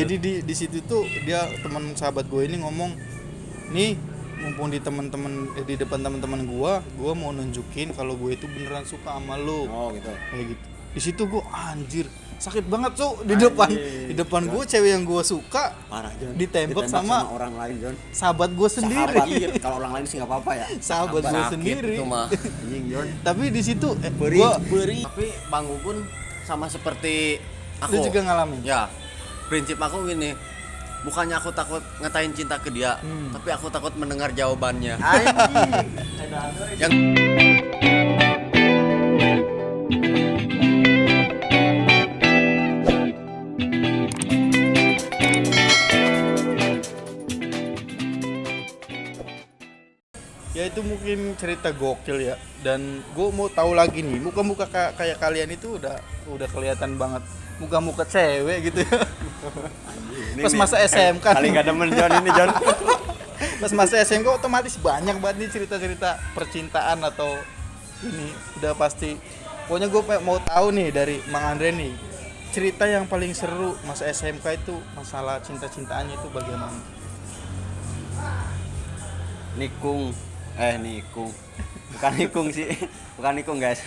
Jadi di situ tuh dia teman sahabat gue ini ngomong, nih mumpung di di depan teman-teman gue mau nunjukin kalau gue itu beneran suka sama lo. Oh gitu. Kayak gitu. Di situ gue anjir sakit banget tuh di depan gue cewek yang gue suka Parah Jon. ditembak sama orang lain Jon. sahabat gue sendiri. Sahabat, kalau orang lain sih nggak apa-apa ya. Sahabat gue sendiri. Itu mah. Anjing Jon. Tapi di situ Beri. Tapi Bang Gugun sama seperti aku. lu juga ngalamin. Ya. Prinsip aku gini. Bukannya aku takut ngatain cinta ke dia, tapi aku takut mendengar jawabannya. Yang Ya itu mungkin cerita gokil ya. Dan gue mau tahu lagi nih, muka-muka kayak kalian itu udah kelihatan banget muka-muka cewek gitu ya. Pas masa SMK Kali nggak demen Jon ini Jon. Pas masa SMK otomatis banyak banget nih cerita-cerita percintaan atau ini udah pasti. Pokoknya gue mau tahu nih dari Mang Andre nih, cerita yang paling seru masa SMK itu masalah cinta-cintaannya itu bagaimana? Nikung. Bukan nikung sih. Bukan nikung guys.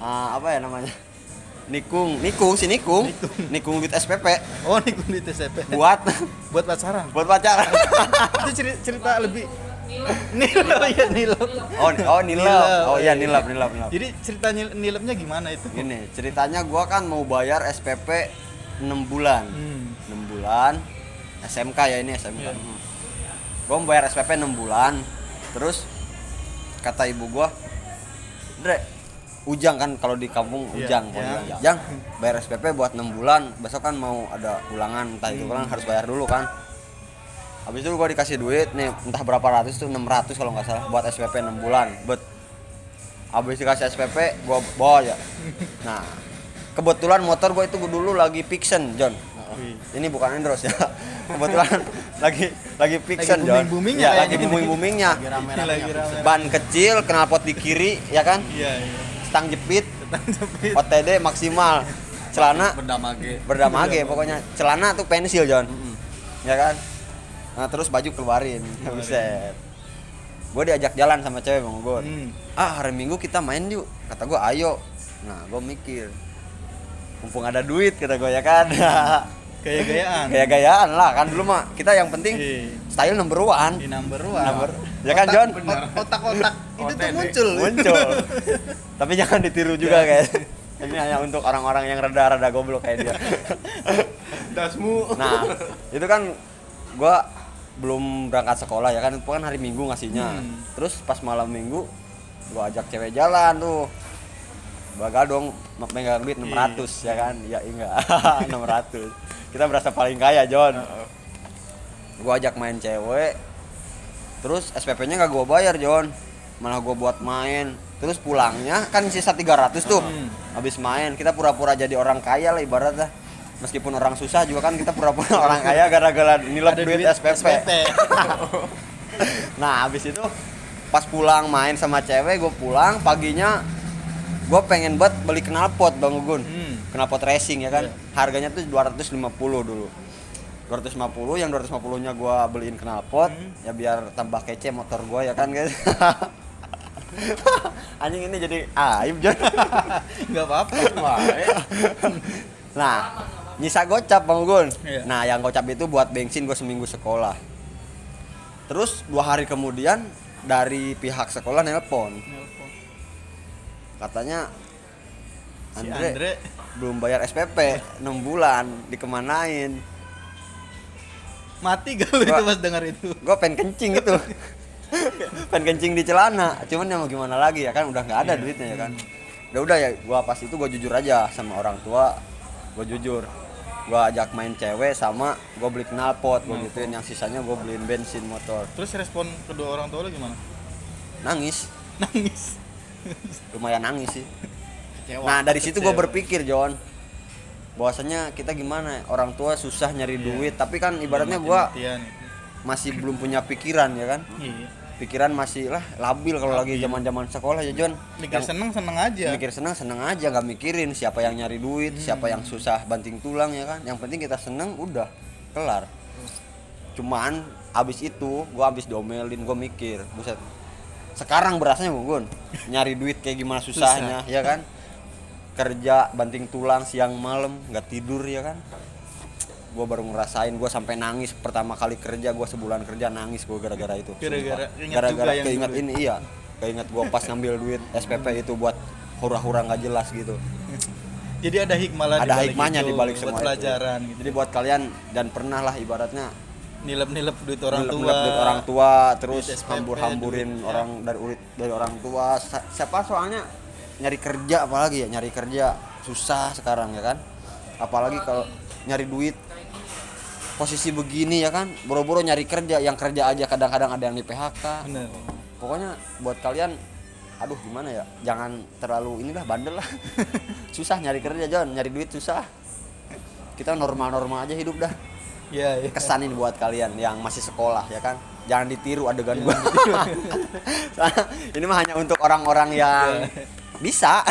Apa ya namanya? Nikung duit SPP. Oh, nikung di TCP. Buat pacaran. buat pacaran. Itu cerita lebih nilep. Oh nilep. Oh iya nilep. Jadi cerita nilepnya gimana itu? Gini, ceritanya gua kan mau bayar SPP 6 bulan. 6 bulan. SMK ya ini SMK. Yeah. Gua mau bayar SPP 6 bulan. Terus kata ibu gua, "Dre, Ujang kan kalau di kampung Ujang, Ujang bayar SPP buat 6 bulan, besok kan mau ada ulangan, entah itu kan harus bayar dulu kan." Habis itu gua dikasih duit nih, entah berapa ratus tuh, 600 kalau nggak salah buat SPP 6 bulan. Habis dikasih SPP gua bawa ya. Nah, kebetulan motor gua itu dulu lagi Pixen, John. Ini bukan Endros ya. Kebetulan lagi Pixen, John. Booming-boomingnya ya, lagi booming-boomingnya. Ban kecil, knalpot di kiri, ya kan? Iya. Stang jepit, OTD maksimal, celana berdamage pokoknya, celana tuh pensil John, ya kan. Nah terus baju keluarin, buset. Gue diajak jalan sama cewek Bang Gon. Hari Minggu kita main yuk, kata gue ayo. Nah gue mikir, mumpung ada duit kata gue ya kan. Gaya-gayaan lah kan dulu mah kita yang penting style number one. Ya kan John? Otak-otak itu tuh muncul. Tapi jangan ditiru juga guys. Ini hanya untuk orang-orang yang rada-rada goblok kayak dia. Dasmu. Nah, itu kan gua belum berangkat sekolah ya kan, itu kan hari Minggu ngasihnya. Terus pas malam Minggu gua ajak cewek jalan tuh. Bagadong megang duit 600 ya kan? Ya enggak. 600. Kita berasa paling kaya, John. Gua ajak main cewek. Terus SPP-nya enggak gua bayar, John. Malah gua buat main. Terus pulangnya kan sisa 300 tuh. Habis main, kita pura-pura jadi orang kaya lah ibaratnya. Meskipun orang susah juga kan kita pura-pura orang kaya gara-gara nilep duit SPP. Nah, habis itu pas pulang main sama cewek, gue pulang paginya gue pengen banget beli knalpot Bang Gugun. Knalpot racing ya kan. Harganya tuh 250 dulu. 250, yang 250-nya gue beliin knalpot ya biar tambah kece motor gue ya kan guys. Anjing ini jadi aib John. Enggak apa-apa. Nah, nyisa gocap Bang Gun. Iya. Nah, yang gocap itu buat bensin gue seminggu sekolah. Terus 2 hari kemudian dari pihak sekolah nelpon. Katanya Andre belum bayar SPP 6 bulan, dikemanain? Mati gak lu itu pas dengar itu? Gue pengen kencing itu. Pengen kencing di celana. Cuman ya mau gimana lagi ya kan udah nggak ada duitnya ya kan. Udah ya, gue pas itu gue jujur aja sama orang tua. Gue jujur, gue ajak main cewek sama gue beli knalpot, gue gituin, yang sisanya gue beliin bensin motor. Terus respon kedua orang tua lu gimana? Nangis. Lumayan nangis sih. kecewa. Nah dari situ gue berpikir John, bahwasanya kita gimana, orang tua susah nyari duit, tapi kan ibaratnya gue masih belum punya pikiran ya kan. Pikiran masih lah labil kalau lagi zaman-zaman sekolah ya John. Mikir seneng aja. Mikir seneng aja, nggak mikirin siapa yang nyari duit, siapa yang susah banting tulang ya kan. Yang penting kita seneng udah. kelar. Cuman abis itu gue abis diomelin, gue mikir, buset, sekarang berasanya Gun, nyari duit kayak gimana susahnya, ya kan? Kerja banting tulang siang malam, nggak tidur, ya kan? Gue baru ngerasain, gue sampai nangis pertama kali kerja, gue sebulan kerja nangis gue gara-gara itu. Gara-gara keinget ini, iya, keinget gue pas ngambil duit SPP itu buat hura-hura nggak jelas gitu. Jadi ada hikmah lah, ada hikmahnya di balik semua pelajaran itu. gitu. Jadi buat kalian, dan pernah lah ibaratnya nilep duit orang tua, duit orang tua, terus duit SPP, hambur-hamburin duit, orang dari orang tua. Siapa soalnya nyari kerja, apalagi ya nyari kerja susah sekarang ya kan, apalagi kalau nyari duit posisi begini ya kan, boro-boro nyari kerja, yang kerja aja kadang-kadang ada yang di PHK. Bener. Pokoknya buat kalian, aduh gimana ya, jangan terlalu inilah bandel lah. Susah nyari kerja John, nyari duit susah. Kita normal-normal aja hidup dah. Iya. Kesan ini buat kalian yang masih sekolah ya kan, jangan ditiru adegan gua. Ini mah hanya untuk orang-orang yang bisa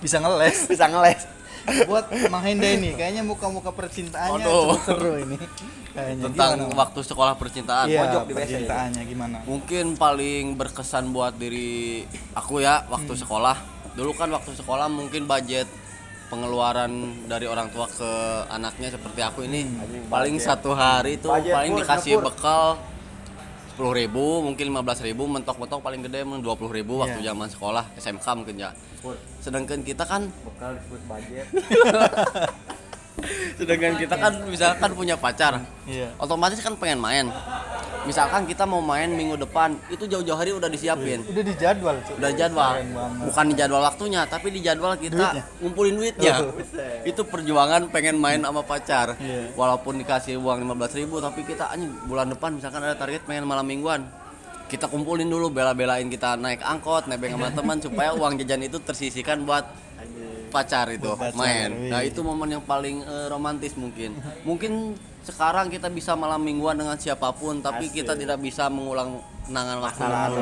ngeles. bisa ngeles. Buat Mang Henda ini kayaknya muka-muka percintaannya Aduh. cukup seru ini. Kayaknya Tentang gimana, Mang? waktu sekolah percintaan. Iya, pojok di WC. percintaannya gimana? Mungkin paling berkesan buat diri aku ya waktu sekolah. Dulu kan waktu sekolah mungkin budget pengeluaran dari orang tua ke anaknya seperti aku ini paling satu hari itu Budget paling pur, dikasih dapur. bekal 10.000, mungkin 15.000, mentok-mentok paling gede 20.000 waktu Iya. zaman sekolah SMK mungkin ya. Sedangkan kita kan Bekal disebut budget. sedangkan kita kan misalkan punya pacar, Iya. otomatis kan pengen main. Misalkan kita mau main minggu depan, itu jauh-jauh hari udah disiapin. Udah dijadwal, Cuk. Udah jadwal, Keren banget. bukan di jadwal waktunya, tapi di jadwal kita Duitnya. ngumpulin duitnya. Itu perjuangan pengen main sama pacar. Iya. Walaupun dikasih uang 15.000, tapi kita anjing bulan depan misalkan ada target pengen malam mingguan. Kita kumpulin dulu, bela-belain kita naik angkot, nebeng sama teman supaya uang jajan itu tersisihkan buat pacar itu Buat pacar, main. wih. Nah, itu momen yang paling romantis mungkin. Mungkin sekarang kita bisa malam mingguan dengan siapapun, tapi kita tidak bisa mengulang kenangan waktu dulu.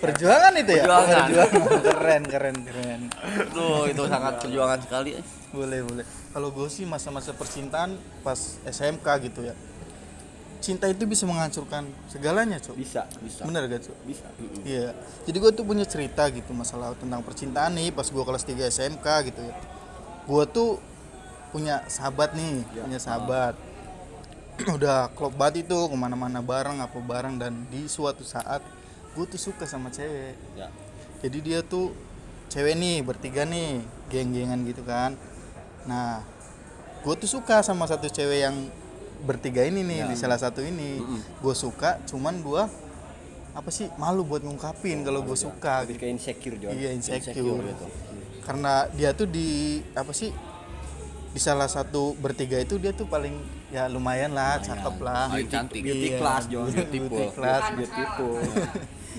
Perjuangan itu ya? Perjuangan. Keren. Tuh, itu sangat perjuangan sekali. Boleh. Kalau gue sih masa-masa percintaan pas SMK gitu ya. Cinta itu bisa menghancurkan segalanya, Cuk. Bisa. Bener gak, Cuk? Bisa. Iya. Jadi gue tuh punya cerita gitu masalah tentang percintaan nih pas gue kelas 3 SMK gitu ya. Gue tuh punya sahabat nih, punya sahabat. Udah klop banget itu, kemana-mana bareng, dan di suatu saat gue tuh suka sama cewek. Ya. Jadi dia tuh cewek nih, bertiga nih, geng-gengan gitu kan. Nah, gue tuh suka sama satu cewek yang bertiga ini nih, di salah satu ini. Gue suka, cuman gue malu buat ngungkapin kalau gue suka Lebih gitu. ke insecure John. Iya, insecure gitu. Karena dia tuh di salah satu bertiga itu dia tuh paling ya lumayan lah, cakep lah. Paling cantik. Beauty Iya, class John. beauty class. Beautiful.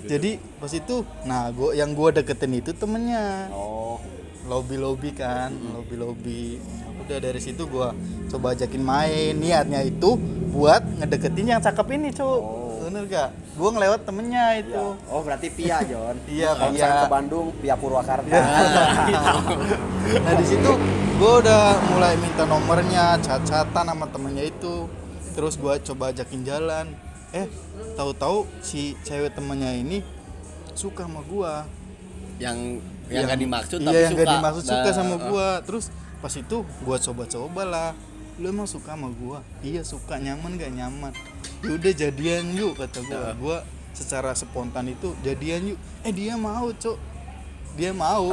Jadi pas itu, nah yang gue deketin itu temennya. Oh. Lobby kan, lobby. Udah dari situ gue coba ajakin main. Niatnya itu buat ngedeketin yang cakep ini, Cuk. Bener gak? Gue ngelewat temennya itu. Oh, berarti Pia John. Iya, Kalau Pia. misalkan ke Bandung, Pia Purwakarta. Nah di situ gue udah mulai minta nomornya, chat-chatan sama temennya itu. Terus gue coba ajakin jalan. Tahu-tahu si cewek temennya ini suka sama gue. Yang gak dimaksud Iya, tapi yang suka. gak dimaksud suka Nah, sama gue. Terus pas itu gue coba-coba lah. Lu emang suka sama gue? Iya suka, nyaman gak nyaman? Yaudah jadian yuk kata gue. Gue secara spontan itu jadian yuk. Dia mau, Cok. Dia mau,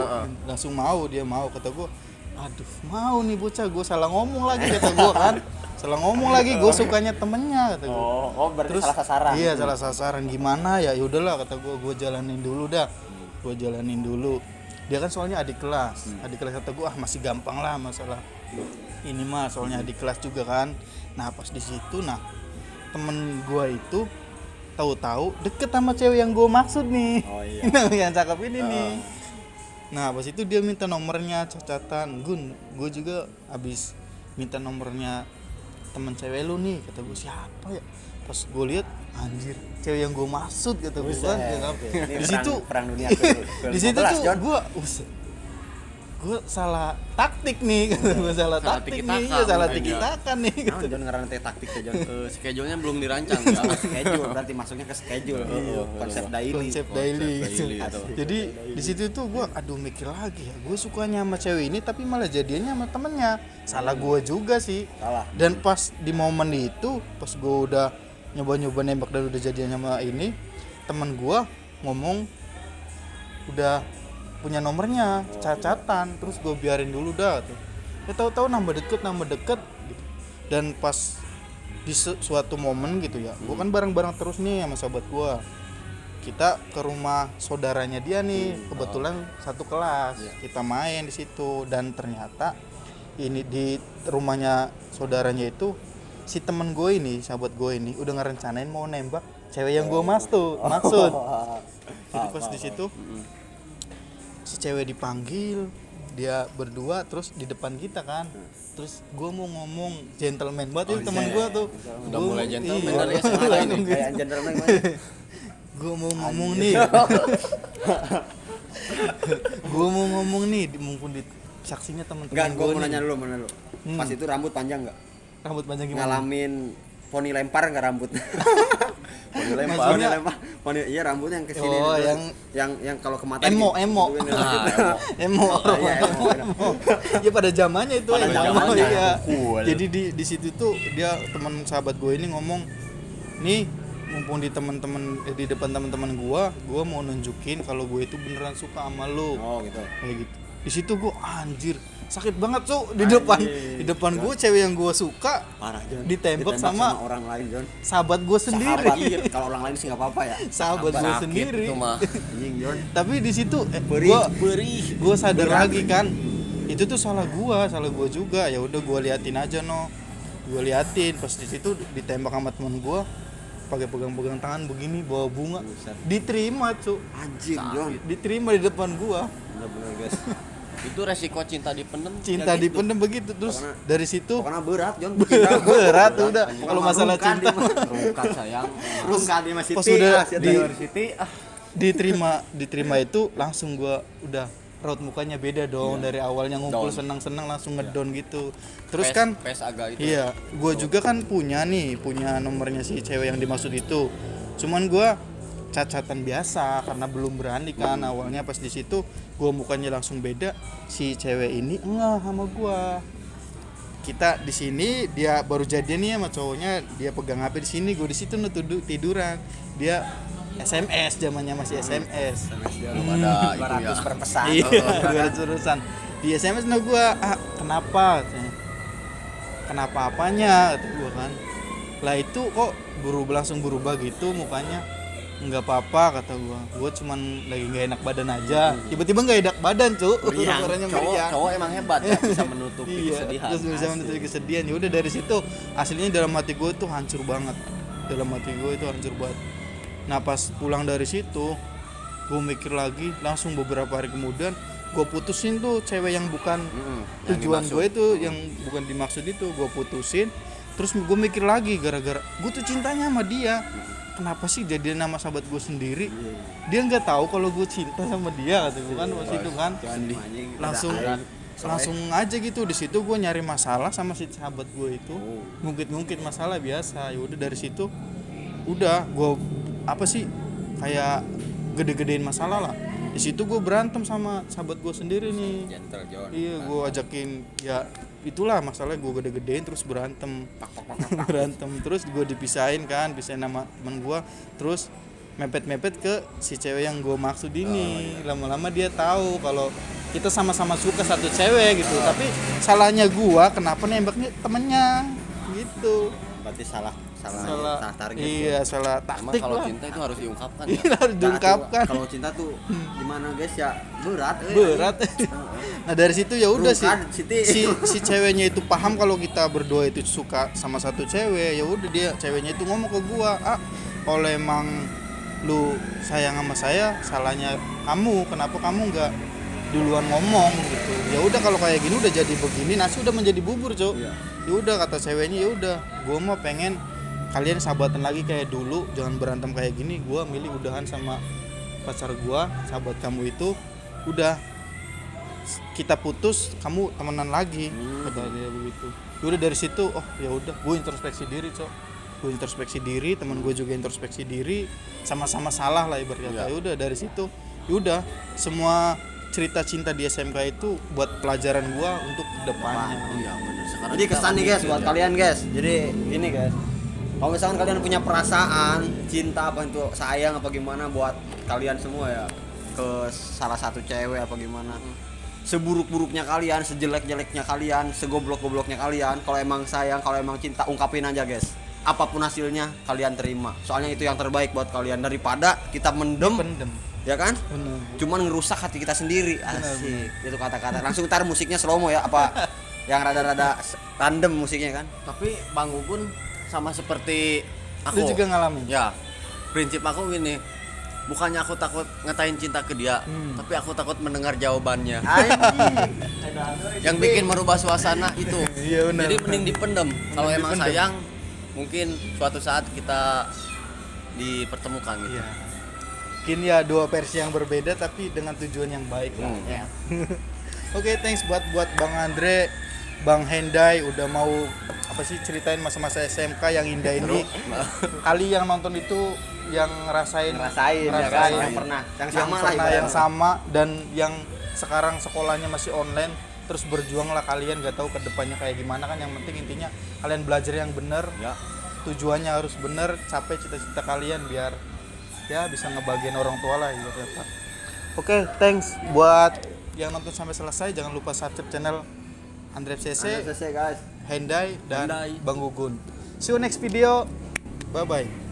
langsung mau, dia mau. Kata gue, aduh mau nih bocah, gue salah ngomong lagi kata gue kan. Salah ngomong lagi, gue sukanya temennya kata gue. Oh, berarti salah sasaran. Iya, salah sasaran. Gimana ya? Yaudahlah kata gue jalanin dulu dah. Gue jalanin dulu. Dia kan soalnya adik kelas. Adik kelas kata gue, masih gampang lah masalah ini mah, soalnya adik kelas juga kan. Nah, pas di situ temen gue itu tahu-tahu deket sama cewek yang gue maksud nih. Oh iya. Yang cakep ini nih. Nah, pas itu dia minta nomornya, cacatan. Gun, gue juga abis minta nomornya temen cewek lu nih. Kata gue, siapa ya? Pas gue lihat, anjir, cewek yang gue maksud kata gue kan. Ini Di situ perang dunia di situ tuh John. gue gue salah taktik nih, gue salah Salah taktik tiki-taka nih, ya salah mungkin, tiki-taka nih. Nah, jangan ngaran teh taktik teh Jon. Schedule-nya belum dirancang ya. Schedule berarti masuknya ke schedule. Konsep daily. Konsep daily. daily itu. Jadi di situ tuh gue mikir lagi ya, gue sukanya sama cewek ini tapi malah jadiannya sama temennya. Salah gue juga sih. Salah. Dan pas di momen itu, pas gue udah nyoba nembak dan udah jadian sama ini, temen gue ngomong udah punya nomornya, cacatan, terus gue biarin dulu dah tuh. Ya tahu-tahu nambah deket gitu. Dan pas di suatu momen gitu ya, gue kan bareng-bareng terus nih sama sahabat gue. Kita ke rumah saudaranya dia nih, kebetulan satu kelas. Kita main di situ dan ternyata ini di rumahnya saudaranya itu si temen gue ini, sahabat gue ini udah ngerencanain mau nembak cewek yang gue maksud. Jadi pas di situ si cewek dipanggil, dia berdua terus di depan kita kan. Terus gue mau ngomong gentleman banget itu teman gue tuh. Udah mulai gentleman iya, dari SMA ini. Kayak gentleman mana? Gue mau ngomong nih. Gue mau ngomong nih, mumpung di saksinya teman-teman Enggak, gue gua mau nih. nanya dulu, Pas itu rambut panjang enggak? Rambut panjang gimana? Ngalamin poni lempar enggak rambut? Poni Maksudnya- lempar. Poni iya rambut yang ke sini. Oh, terus yang- yang kalau ke mata Emo. Emo. Iya, emo. Ya pada zamannya itu Pada zamannya, ya. cool. Jadi di situ tuh dia teman sahabat gue ini ngomong, nih mumpung di di depan teman-teman gue mau nunjukin kalau gue itu beneran suka sama lo. Oh, gitu. Kayak gitu. Di situ gue anjir sakit banget tuh di depan gue cewek yang gue suka Parah, Jon. ditembak sama orang lain, Jon. sahabat gue sendiri. Sahabat, iya. Kalau orang lain sih enggak apa-apa ya. Sahabat gue Sakit sendiri. itu mah. Anjing, Jon. Tapi di situ Perih. gue sadar lagi kan itu tuh salah gue juga. Ya udah gue liatin aja gue liatin pas di situ ditembak sama teman gue pakai pegang-pegang tangan begini bawa bunga. Buset. Diterima cu, Anjing, Jon. diterima di depan gue. Bener-bener, guys. Itu resiko cinta dipendem. Cinta ya gitu. dipendem begitu terus Pokoknya- dari situ Pokoknya berat, Jon. berat udah kalau masalah Rungkan cinta dia mah. Rungkat sayang. Rungkan dia masih pas udah di diterima itu langsung gua udah raut mukanya beda dong dari awalnya ngumpul Down. senang-senang langsung ngedon gitu. Terus kan pes agak itu. iya, gua juga kan punya nomornya si cewek yang dimaksud itu. Cuman gua cacatan biasa karena belum berani kan awalnya pas di situ gua mukanya langsung beda. Si cewek ini enggak sama gua. Kita di sini dia baru jadian nih sama cowoknya, dia pegang HP di sini, gua di situ tiduran. Dia SMS, zamannya masih SMS. Belum ada itu ya. 200 per pesan. Iya, 200 urusan. Di SMS gua, kenapa? Katanya. Kenapa apanya? Kata gua kan. Lah itu kok langsung berubah gitu mukanya. Enggak apa-apa kata gua cuman lagi nggak enak badan aja. Tiba-tiba nggak enak badan cu. Orangnya meriang. Cowok emang hebat ya bisa menutupi Iya, kesedihan. terus bisa menutupi kesedihan. Ya udah dari situ aslinya dalam hati gue tuh hancur banget. Dalam hati gue itu hancur banget. Nah pas pulang dari situ gue mikir lagi, langsung beberapa hari kemudian gue putusin tuh cewek yang bukan tujuan gue itu, yang bukan dimaksud itu gue putusin. Terus gue mikir lagi gara-gara gue tuh cintanya sama dia. Kenapa sih jadian nama sahabat gue sendiri? Dia nggak tahu kalau gue cinta sama dia kata gue kan pas itu kan. Langsung aja gitu di situ gue nyari masalah sama si sahabat gue itu. Ngungkit masalah biasa. Ya udah dari situ udah gue kayak gede-gedein masalah lah. Di situ gue berantem sama sahabat gue sendiri nih. Gentle, Jon. Iya, gue ajakin ya itulah masalahnya, gue gede-gedein terus berantem terus gue pisahin nama teman gue, terus mepet ke si cewek yang gue maksud ini. Lama-lama dia tahu kalau kita sama-sama suka satu cewek gitu, tapi salahnya gue kenapa nembaknya temennya gitu. Berarti salah target. Iya, salah Emang taktik kalau lah. cinta itu harus diungkapkan Iya, ya. harus diungkapkan. Kalau cinta tuh gimana guys ya? Berat. Nah dari situ ya udah Tuh kan, Siti. si ceweknya itu paham kalau kita berdua itu suka sama satu cewek. Ya udah ceweknya itu ngomong ke gua, kalau emang lu sayang sama saya, salahnya kamu, kenapa kamu nggak duluan ngomong gitu. Ya udah kalau kayak gini udah jadi begini, nasi udah menjadi bubur cok. Iya. Ya udah kata ceweknya, ya udah gua mau pengen kalian sahabatan lagi kayak dulu, jangan berantem kayak gini. Gua milih udahan sama pacar gua, sahabat kamu itu. Udah kita putus kamu temenan lagi, kata dia begitu. Udah dari situ, oh ya udah, gue introspeksi diri, gue introspeksi diri, teman gue juga introspeksi diri, sama-sama salah lah ibaratnya. Ya udah dari situ, ya udah semua cerita cinta di SMK itu buat pelajaran gue untuk kedepannya. Iya benar. Sekarang Jadi kita kesan nih guys buat kalian guys. Jadi gini guys. Kalau misalkan kalian punya perasaan cinta apa itu sayang apa gimana buat kalian semua ya ke salah satu cewek apa gimana. Seburuk-buruknya kalian, sejelek-jeleknya kalian, segoblok-gobloknya kalian, kalau emang sayang, kalau emang cinta ungkapin aja guys. Apapun hasilnya kalian terima. Soalnya itu yang terbaik buat kalian daripada kita mendem. Ya kan? Bener. Cuman ngerusak hati kita sendiri. Asik. Itu kata-kata. Langsung ntar musiknya slow mo ya apa yang rada-rada random musiknya kan. Tapi Bang Gugun sama seperti aku. Lu juga ngalamin? Ya. Prinsip aku gini. Bukannya aku takut ngatain cinta ke dia, tapi aku takut mendengar jawabannya. Yang bikin merubah suasana itu. Iya, benar. Jadi mending dipendem. Kalau emang dipendem. sayang, mungkin suatu saat kita dipertemukan gitu. Iya. Mungkin ya dua versi yang berbeda tapi dengan tujuan yang baik lah. Ya. Oke, thanks buat Bang Andre, Bang Hendai udah mau apa sih ceritain masa-masa SMK yang indah ini. Kali yang nonton itu yang ngerasain Ya kan? Yang pernah yang sama dan yang sekarang sekolahnya masih online, terus berjuanglah kalian, gak tahu kedepannya kayak gimana kan, yang penting intinya kalian belajar yang benar, tujuannya harus benar, capai cita-cita kalian biar ya bisa ngebagian orang tua lah gitu ya. Oke, thanks buat yang nonton sampai selesai. Jangan lupa subscribe channel Andre CC, guys. Hendai dan Hendai. Bang Gugun. See you next video. Bye bye.